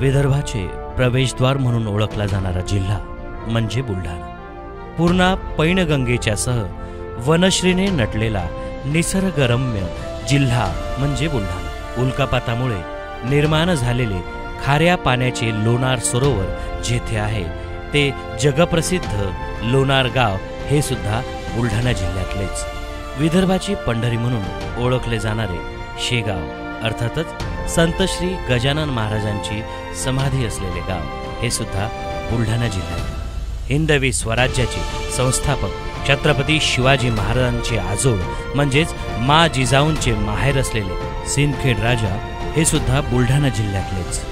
विदर्भाचे प्रवेशद्वार म्हणून ओळखला जाणारा जिल्हा म्हणजे बुलढाणा। पूर्णा पैनगंगेच्या सह वनश्रीने नटलेला निसर्गरम्य जिल्हा म्हणजे बुलढाणा। उल्कापातामुळे निर्माण झालेले खाऱ्या पाण्याचे लोणार सरोवर जेथे आहे ते जगप्रसिद्ध लोणार गाव हे सुद्धा बुलढाणा जिल्ह्यातलेच। विदर्भाची पंढरी म्हणून ओळखले जाणारे शेगाव अर्थातच संत श्री गजानन महाराजांची समाधी असलेले गाव हे सुद्धा बुलढाणा जिल्ह्यात। हिंदवी स्वराज्याचे संस्थापक छत्रपती शिवाजी महाराजांचे आजोळ म्हणजेच मा जिजाऊंचे माहेर असलेले सिंदखेड राजा हे सुद्धा बुलढाणा जिल्ह्यातलेच।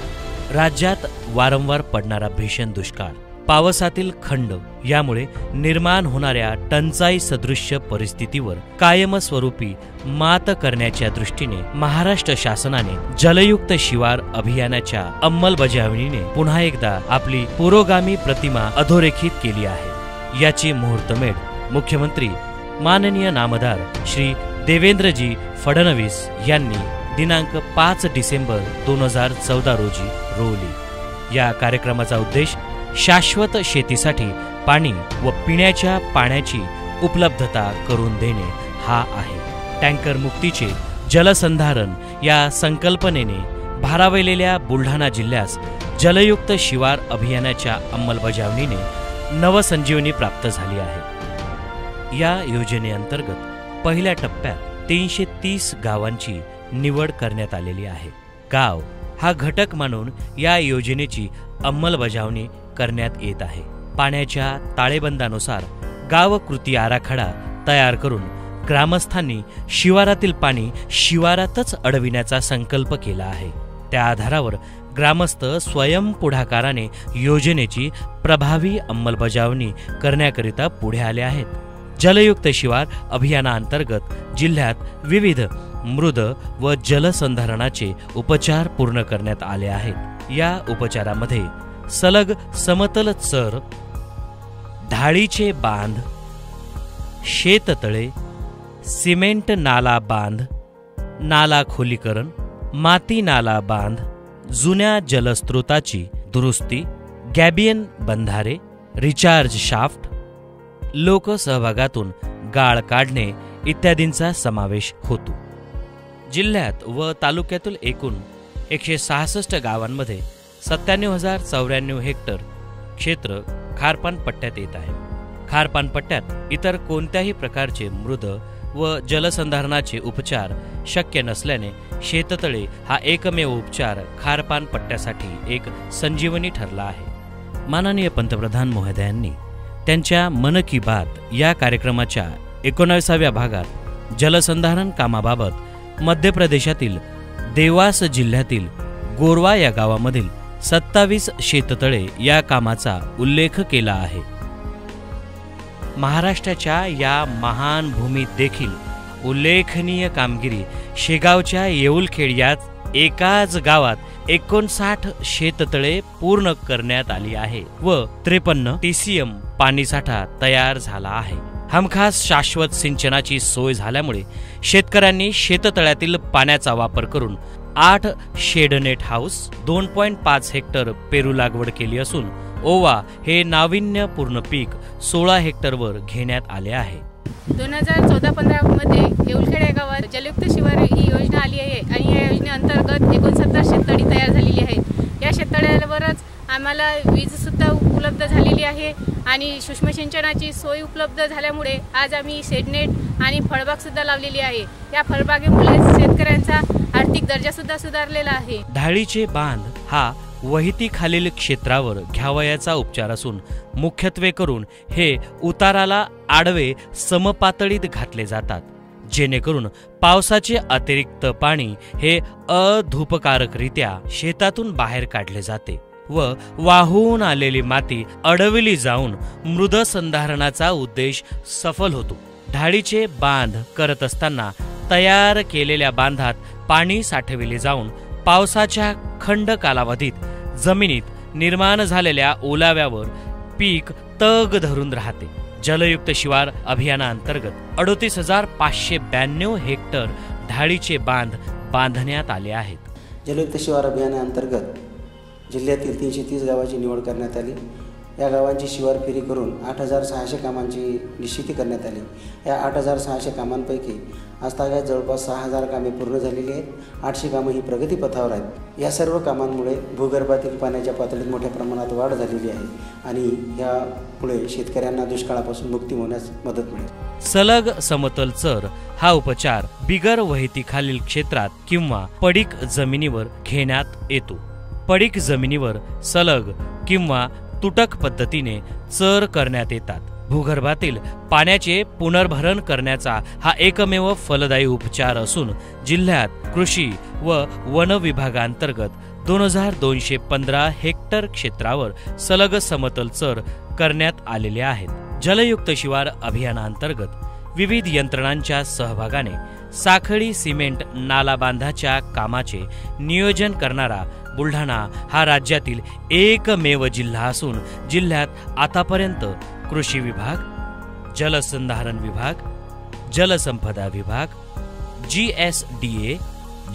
राज्यात वारंवार पडणारा भीषण दुष्काळ, पावसातील खंड यामुळे निर्माण होणाऱ्या टंचाई सदृश्य परिस्थितीवर कायमस्वरूपी मात करण्याच्या दृष्टीने महाराष्ट्र शासनाने जलयुक्त शिवार अभियानाच्या अंमलबजावणीने पुन्हा एकदा आपली पुरोगामी प्रतिमा अधोरेखित केली आहे। याची मुहूर्तमेढ मुख्यमंत्री माननीय नामदार श्री देवेंद्रजी फडणवीस यांनी दिनांक 5 डिसेंबर 2014 रोजी रोवली। या कार्यक्रमाचा उद्देश शाश्वत शेतीसाठी पाणी व पिण्याच्या पाण्याची उपलब्धता करून देणे हा आहे। टँकर मुक्तीचे जलसंधारण या संकल्पनेने भारावलेल्या बुलढाणा जिल्ह्यास जलयुक्त शिवार अभियानाच्या अंमलबजावणीने नवसंजीवनी प्राप्त झाली आहे। या योजनेअंतर्गत पहिल्या टप्प्यात 330 गावांची निवड करण्यात आलेली आहे। गाव हा घटक मानून या योजनेची अंमलबजावणी करण्यात येत आहे। पाण्याच्या ताळेबंदानुसार गाव कृती आराखडा तयार करून ग्रामस्थांनी शिवारातील पाणी शिवारातच अडविण्याचा संकल्प केला आहे। त्या आधारावर ग्रामस्थ स्वयंपुढाकाराने योजनेची प्रभावी अंमलबजावणी करण्याकरिता पुढे आले आहेत। जलयुक्त शिवार अभियानाअंतर्गत जिल्ह्यात विविध मृद व जलसंधारणाचे उपचार पूर्ण करण्यात आले आहेत। या उपचारामध्ये सलग समतल चर, ढाळीचे बांध, शेततळे, सिमेंट नाला बांध, नाला खोलीकरण, माती नाला बांध, जुन्या जलस्रोताची दुरुस्ती, गॅबियन बंधारे, रिचार्ज शाफ्ट, लोकसहभागातून गाळ काढणे इत्यादींचा समावेश होतो। जिल्ह्यात व तालुक्यातील एकूण 166 गावांमध्ये 97,094 हेक्टर क्षेत्र खारपान पट्ट्यात येत आहे। खारपान पट्ट्यात इतर कोणत्याही प्रकारचे मृद व जलसंधारणाचे उपचार शक्य नसल्याने शेततळे हा एकमेव उपचार खारपान पट्ट्यासाठी एक संजीवनी ठरला आहे। माननीय पंतप्रधान महोदयांनी त्यांच्या मन की बात या कार्यक्रमाच्या 19व्या भागात जलसंधारण कामाबाबत मध्य प्रदेशातील देवास जिल्ह्यातील गोरवा या गावामधील 27 शेततळे या कामाचा उल्लेख केला आहे। महाराष्ट्राच्या या महान भूमीत देखील उल्लेखनीय कामगिरी शेगावच्या येऊलखेड या एकाच गावात 59 शेततळे पूर्ण करण्यात आली आहे व 53 TCM पाणीसाठा तयार झाला आहे। हमखास शाश्वत सिंचनाची सोय झाल्यामुळे शेतकऱ्यांनी शेततळ्यातील पाण्याचा वापर करून 8 शेडनेट हाऊस, 2.5 हेक्टर पेरू लागवड केली असून ओवा हे नाविन्यपूर्ण पीक 16 हेक्टरवर घेण्यात आले आहे। 2014-15 मध्ये येऊलखेड या गावात जलयुक्त शिवार ही योजना आली आहे आणि या योजनेअंतर्गत 69 शेततळी तयार झालेली आहेत। या शेततळ्यावरच आम्हाला वीज सुद्धा उपलब्ध झालेली आहे आणि सूक्ष्म सिंचनाची सोय उपलब्ध झाल्यामुळे आज आम्ही शेडनेट आणि फळबाग सुद्धा लावलेली आहे। या फळबागेमुळे शेतकऱ्यांचा आर्थिक दर्जा सुद्धा सुधारलेला आहे। ढाळीचे बांध हा वहितीखालील क्षेत्रावर घ्यावयाचा उपचार असून मुख्यत्वे करून हे उताराला आडवे समपातळीत घातले जातात, जेणेकरून पावसाचे अतिरिक्त पाणी हे अधूपकारकरित्या शेतातून बाहेर काढले जाते व वाहून आलेली माती अडविली जाऊन मृदसंधारणाचा उद्देश सफल होतो। ढाळीचे बांध करत असताना तयार केलेल्या बांधात पाणी साठविले जाऊन पावसाच्या खंड कालावधीत जमिनीत निर्माण झालेल्या ओलाव्यावर पीक तग धरून राहते। जलयुक्त शिवार अभियानाअंतर्गत 38,592 हेक्टर ढाळीचे बांध बांधण्यात आले आहेत। जलयुक्त शिवार अभियानाअंतर्गत जिल्ह्यातील 330 गावाची निवड करण्यात आली। या गावांची शिवार फेरी करून 8600 कामांची निश्चिती करण्यात आली। या 8600 कामांपैकी आजतागायत जवळपास 6000 कामे पूर्ण झालेली आहेत। 800 कामं ही प्रगतीपथावर आहेत। या सर्व कामांमुळे भूगर्भातील पाण्याच्या पातळीत मोठ्या प्रमाणात वाढ झालेली आहे आणि यामुळे शेतकऱ्यांना दुष्काळापासून मुक्ती होण्यास मदत मिळेल। सलग समतल चर हा उपचार बिगर वहितीखालील क्षेत्रात किंवा पडीक जमिनीवर घेण्यात येतो। पडीक जमिनीवर सलग किंवा तुटक पद्धतीने चर करण्यात येतात। भूगर्भातील पाण्याचे पुनर्भरण करण्याचा हा एकमेव फलदायी उपचार असून जिल्ह्यात कृषी व वन विभागांतर्गत 2215 हेक्टर क्षेत्रावर सलग समतल चर करण्यात आलेले आहेत। जलयुक्त शिवार अभियानांतर्गत विविध यंत्रणांच्या सहभागाने साखळी सिमेंट नाला बांधाच्या कामाचे नियोजन करणारा बुलढाणा हा राज्यातील एकमेव जिल्हा असून जिल्ह्यात आतापर्यंत कृषी विभाग, जलसंधारण विभाग, जलसंपदा विभाग, GSDA,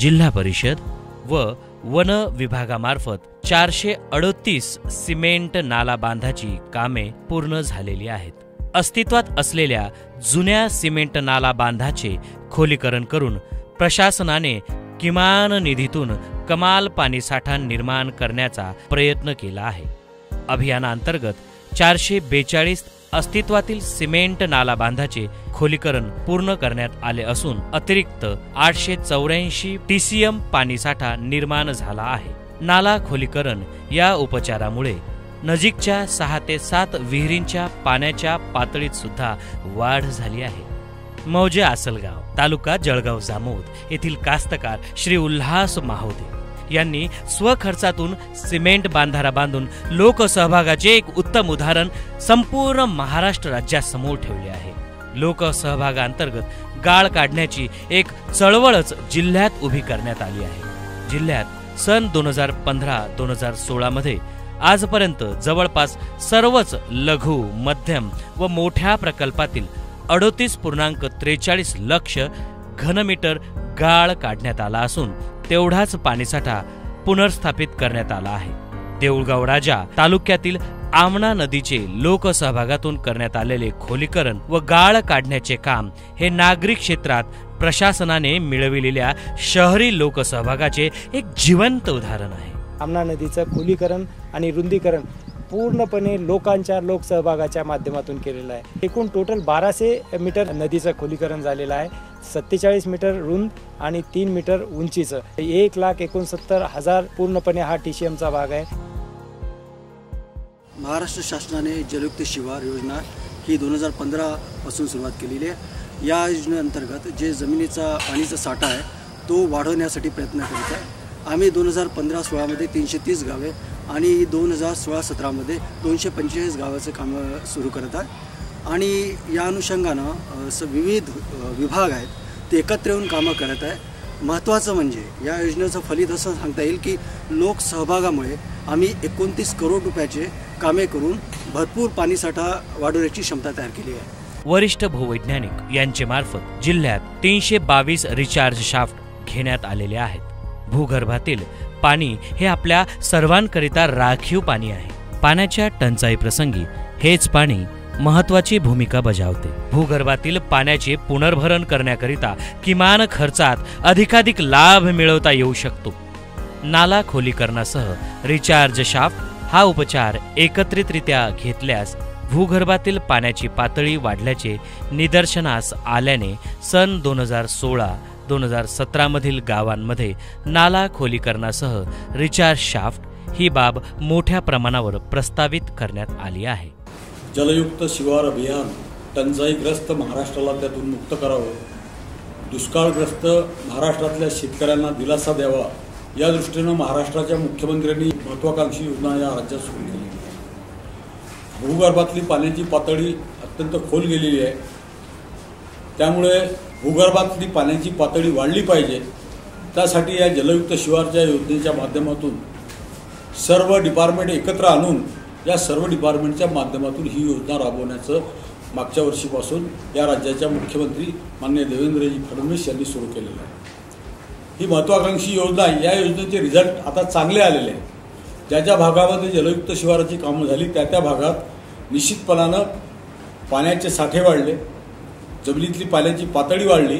जिल्हा परिषद व वन विभागामार्फत 438 सिमेंट नाला बांधाची कामे पूर्ण झालेली आहेत। अस्तित्वात असलेल्या जुन्या सिमेंट नाला बांधाचे खोलीकरण करून प्रशासनाने किमान निधीतून कमाल पाणीसाठा निर्माण करण्याचा प्रयत्न केला आहे। अभियानांतर्गत 442 अस्तित्वातील सिमेंट नाला बांधाचे खोलीकरण पूर्ण करण्यात आले असून अतिरिक्त 884 TCM पाणीसाठा निर्माण झाला आहे। नाला खोलीकरण या उपचारामुळे नजीकच्या 6 ते 7 विहिरींच्या पाण्याच्या पातळीत सुद्धा वाढ झाली आहे। मौजे आसलगाव तालुका जळगाव जामोद येथील कास्तकार श्री उल्हास माहोदे यांनी स्वखर्चातून सिमेंट बांधारा बांधून लोकसहभागाचे एक उत्तम उदाहरण संपूर्ण महाराष्ट्र राज्यासमोर ठेवले आहे। लोकसहभागांतर्गत गाळ काढण्याची एक चळवळच जिल्ह्यात उभी करण्यात आली आहे। जिल्ह्यात सन 2015-2016 मध्ये आजपर्यंत जवळपास सर्वच लघु, मध्यम व मोठ्या प्रकल्पातील 38.43 लक्ष घनमीटर गाळ काढण्यात आला असून तेवढाच पाणीसाठा पुनर्स्थापित करण्यात आला आहे। देऊळगाव राजा तालुक्यातील आमना नदीचे लोकसहभागातून करण्यात आलेले खोलीकरण व गाळ काढण्याचे काम हे नागरी क्षेत्रात प्रशासनाने मिळविलेल्या शहरी लोकसहभागाचे एक जिवंत उदाहरण आहे। आमना नदीचं खोलीकरण आणि रुंदीकरण पूर्णपणे लोकांच्या लोकसहभागाच्या माध्यमातून केलेलं आहे। एकूण टोटल 1200 मीटर नदीचं खोलीकरण झालेलं आहे। 47 मीटर रुंद आणि 3 मीटर उंचीचं 1,69,000 पूर्णपणे हा TCMचा भाग आहे। महाराष्ट्र शासनाने जलयुक्त शिवार योजना ही 2015 पासून सुरुवात केलेली आहे। या योजनेअंतर्गत जे जमिनीचा पाणीचा साठा आहे तो वाढवण्यासाठी प्रयत्न करीत आहे। आम्ही 2015-16 मध्ये 330 गावे आणि 2016-17 मध्ये 245 गावाचं काम सुरू करत आहे आणि या अनुषंगानं विविध विभाग आहेत ते एकत्र येऊन कामं करत आहे। महत्त्वाचं म्हणजे या योजनेचं फलित असं सांगता येईल की लोकसहभागामुळे आम्ही 29 करोड रुपयाचे कामे करून भरपूर पाणीसाठा वाढवण्याची क्षमता तयार केली आहे। वरिष्ठ भूवैज्ञानिक यांचे मार्फत जिल्ह्यात 322 रिचार्ज शाफ्ट घेण्यात आलेले आहेत। भूगर्भातील पाणी हे आपल्या सर्वांकरिता राखीव पाणी आहे। पाण्याच्या टंचाई प्रसंगी हेच पाणी महत्त्वाची भूमिका बजावते। भूगर्भातील पाण्याचे पुनर्भरण करण्याकरिता किमान खर्चात अधिकाधिक लाभ मिळवता येऊ शकतो। नाला खोलीकरणासह रिचार्ज शाफ्ट हा उपचार एकत्रितरित्या घेतल्यास भूगर्भातील पाण्याची पातळी वाढल्याचे निदर्शनास आल्याने सन 2016-2017 मधील गावांमध्ये नाला खोलीकरणासह रिचार्ज शाफ्ट ही बाब मोठ्या प्रमाणावर प्रस्तावित करण्यात आली आहे। जलयुक्त शिवार अभियान टंचाईग्रस्त महाराष्ट्राला त्यातून मुक्त करावं, दुष्काळग्रस्त महाराष्ट्रातल्या शेतकऱ्यांना दिलासा द्यावा या दृष्टीनं महाराष्ट्राच्या मुख्यमंत्र्यांनी महत्त्वाकांक्षी योजना या राज्यात सुरू केली आहे। भूगर्भातली पाण्याची पातळी अत्यंत खोल गेलेली आहे, त्यामुळे भूगर्भातली पाण्याची पातळी वाढली पाहिजे। त्यासाठी या जलयुक्त शिवारच्या योजनेच्या माध्यमातून सर्व डिपार्टमेंट एकत्र आणून या सर्व डिपार्टमेंटच्या माध्यमातून ही योजना राबवण्याचं मागच्या वर्षीपासून या राज्याच्या मुख्यमंत्री माननीय देवेंद्रजी फडणवीस यांनी सुरू केलेलं आहे। ही महत्त्वाकांक्षी योजना, या योजनेचे रिझल्ट आता चांगले आलेले आहेत। ज्या ज्या भागामध्ये जलयुक्त शिवाराची कामं झाली त्या भागात निश्चितपणानं पाण्याचे साठे वाढले, जमिनीतली पाण्याची पातळी वाढली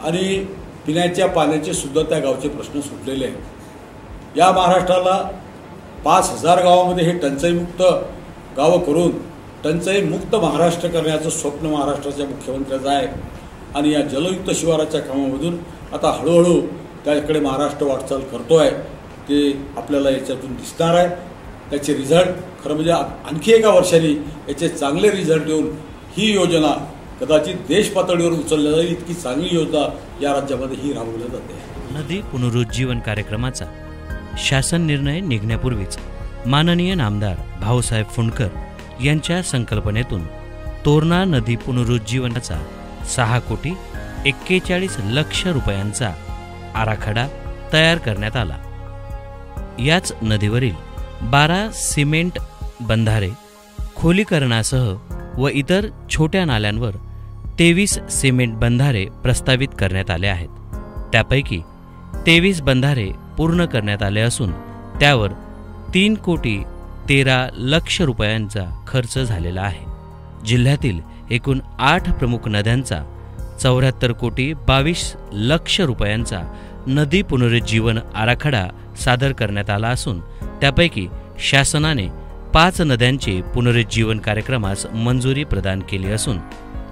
आणि पिण्याच्या पाण्याचे सुद्धा त्या गावचे प्रश्न सुटलेले आहेत। या महाराष्ट्राला 5000 गावामध्ये हे टंचाईमुक्त गावं करून टंचाईमुक्त महाराष्ट्र करण्याचं स्वप्न महाराष्ट्राच्या मुख्यमंत्र्याचं आहे आणि या जलयुक्त शिवाराच्या कामामधून आता हळूहळू त्याकडे महाराष्ट्र वाटचाल करतो आहे। ते आपल्याला याच्यातून दिसणार आहे। त्याचे रिझल्ट खरं म्हणजे आणखी एका वर्षाने याचे चांगले रिझल्ट येऊन ही योजना कदाचित देश पातळीवर उचलल्या जाईल इतकी चांगली योजना या राज्यामध्ये ही राबवली जाते। नदी पुनरुज्जीवन कार्यक्रमाचा शासन निर्णय निघण्यापूर्वीच माननीय नामदार भाऊसाहेब फुंडकर यांच्या संकल्पनेतून तोरणा नदी पुनरुज्जीवनाचा 6,41,00,000 रुपयांचा आराखडा तयार करण्यात आला। याच नदीवरील 12 सिमेंट बंधारे खोलीकरणासह व इतर छोट्या नाल्यांवर 23 सिमेंट बंधारे प्रस्तावित करण्यात आले आहेत। त्यापैकी 23 बंधारे पूर्ण करण्यात आले असून त्यावर 3,13,00,000 रुपयांचा खर्च झालेला आहे। जिल्ह्यातील एकूण 8 प्रमुख नद्यांचा 74,22,00,000 रुपयांचा नदी पुनरुज्जीवन आराखडा सादर करण्यात आला असून त्यापैकी शासनाने 5 नद्यांचे पुनरुज्जीवन कार्यक्रमास मंजुरी प्रदान केली असून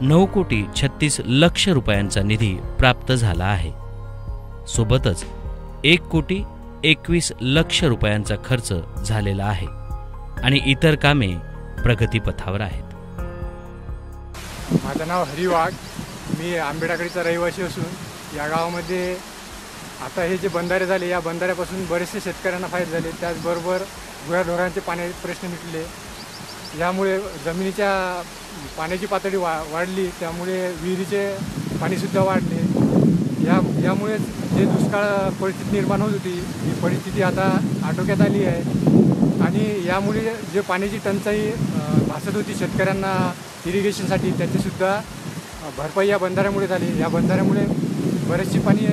9,36,00,000 रुपयांचा निधी प्राप्त झाला आहे। सोबतच 1,21,00,000 रुपयांचा खर्च झालेला आहे आणि इतर कामे प्रगतीपथावर आहेत। माझं नाव हरी वाघ, मी आंबेडाकरीचा रहिवासी असून या गावामध्ये आता हे जे बंधारे झाले या बंधाऱ्यापासून बरेचसे शेतकऱ्यांना फायदे झाले। त्याचबरोबर गुराढोरांचे पाण्याचे प्रश्न मिटले, यामुळे जमिनीच्या पाण्याची पातळी वाढली, त्यामुळे विहिरीचे पाणीसुद्धा वाढले। यामुळे जे दुष्काळ परिस्थिती निर्माण होत होती ही परिस्थिती आता आटोक्यात आली आहे आणि यामुळे जे पाण्याची टंचाई भासत होती शेतकऱ्यांना इरिगेशनसाठी त्याचीसुद्धा भरपाई या बंधाऱ्यामुळे झाली। या बंधाऱ्यामुळे बरेचसे पाणी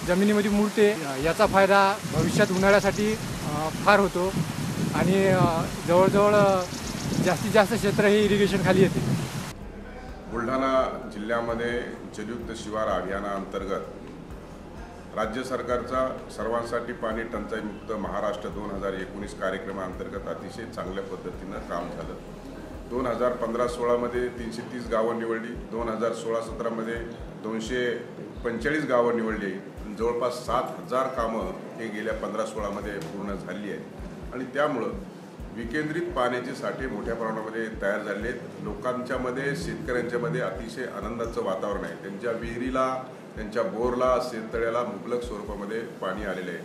जमिनीमध्ये मुरते, याचा फायदा भविष्यात उन्हाळ्यासाठी फार होतो आणि जवळजवळ जास्तीत जास्त क्षेत्र हे इरिगेशन खाली येते। बुलढाणा जिल्ह्यामध्ये जलयुक्त शिवार अभियानाअंतर्गत राज्य सरकारचा सर्वांसाठी पाणी टंचाईमुक्त महाराष्ट्र 2019 कार्यक्रमाअंतर्गत अतिशय चांगल्या पद्धतीनं काम झालं। 2015-16 मध्ये 330 गावं निवडली, 2016-17 मध्ये 245 गावं निवडली, जवळपास 7,000 कामं हे गेल्या 15-16 मध्ये पूर्ण झाली आहेत आणि त्यामुळं विकेंद्रित पाण्याचे साठे मोठ्या प्रमाणामध्ये तयार झाले आहेत। लोकांच्या मध्ये शेतकऱ्यांच्या मध्ये अतिशय आनंदाचं वातावरण आहे। त्यांच्या विहिरीला, त्यांच्या बोरला, शेततळ्याला मुबलक स्वरूपामध्ये पाणी आलेले आहे।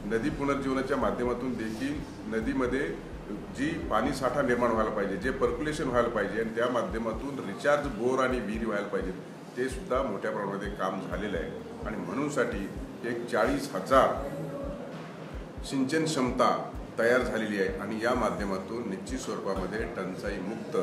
नदी पुनर्जीवनाच्या माध्यमातून देखील नदीमध्ये जी पाणी साठा निर्माण व्हायला पाहिजे, जे पर्क्युलेशन व्हायला पाहिजे आणि त्या माध्यमातून रिचार्ज बोर आणि विहिरी व्हायला पाहिजेत, ते सुद्धा मोठ्या प्रमाणामध्ये काम झालेलं आहे आणि म्हणूनसाठी एक 40,000 सिंचन क्षमता तयार झालेली आहे आणि या माध्यमातून निश्चित स्वरूपामध्ये टंचाईमुक्त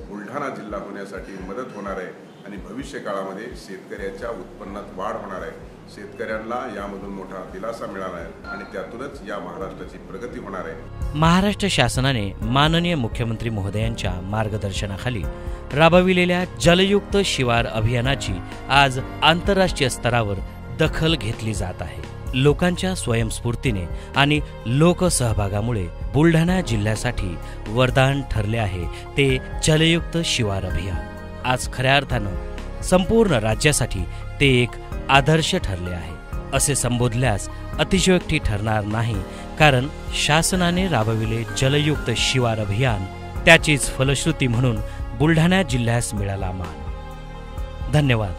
बुलढाणा जिल्हा होण्यासाठी मदत होणार आहे आणि भविष्य काळामध्ये शेतकऱ्याच्या उत्पन्नात वाढ होणार आहे। शेतकऱ्यांना यामधून मोठा दिलासा मिळाला आहे आणि त्यातूनच या महाराष्ट्राची प्रगती होणार आहे। महाराष्ट्र शासनाने माननीय मुख्यमंत्री महोदयांच्या मार्गदर्शनाखाली राबविलेल्या जलयुक्त शिवार अभियानाची आज आंतरराष्ट्रीय स्तरावर दखल घेतली जात आहे। लोकांच्या स्वयंस्फूर्तीने आणि लोकसहभागामुळे बुलढाणा जिल्ह्यासाठी वरदान ठरले आहे ते जलयुक्त शिवार अभियान। आज खऱ्या अर्थानं संपूर्ण राज्यासाठी ते एक आदर्श ठरले आहे असे संबोधल्यास अतिशयोक्ती ठरणार नाही, कारण शासनाने राबविले जलयुक्त शिवार अभियान त्याचीच फलश्रुती म्हणून बुलढाणा जिल्ह्यास मिळाला मान। धन्यवाद।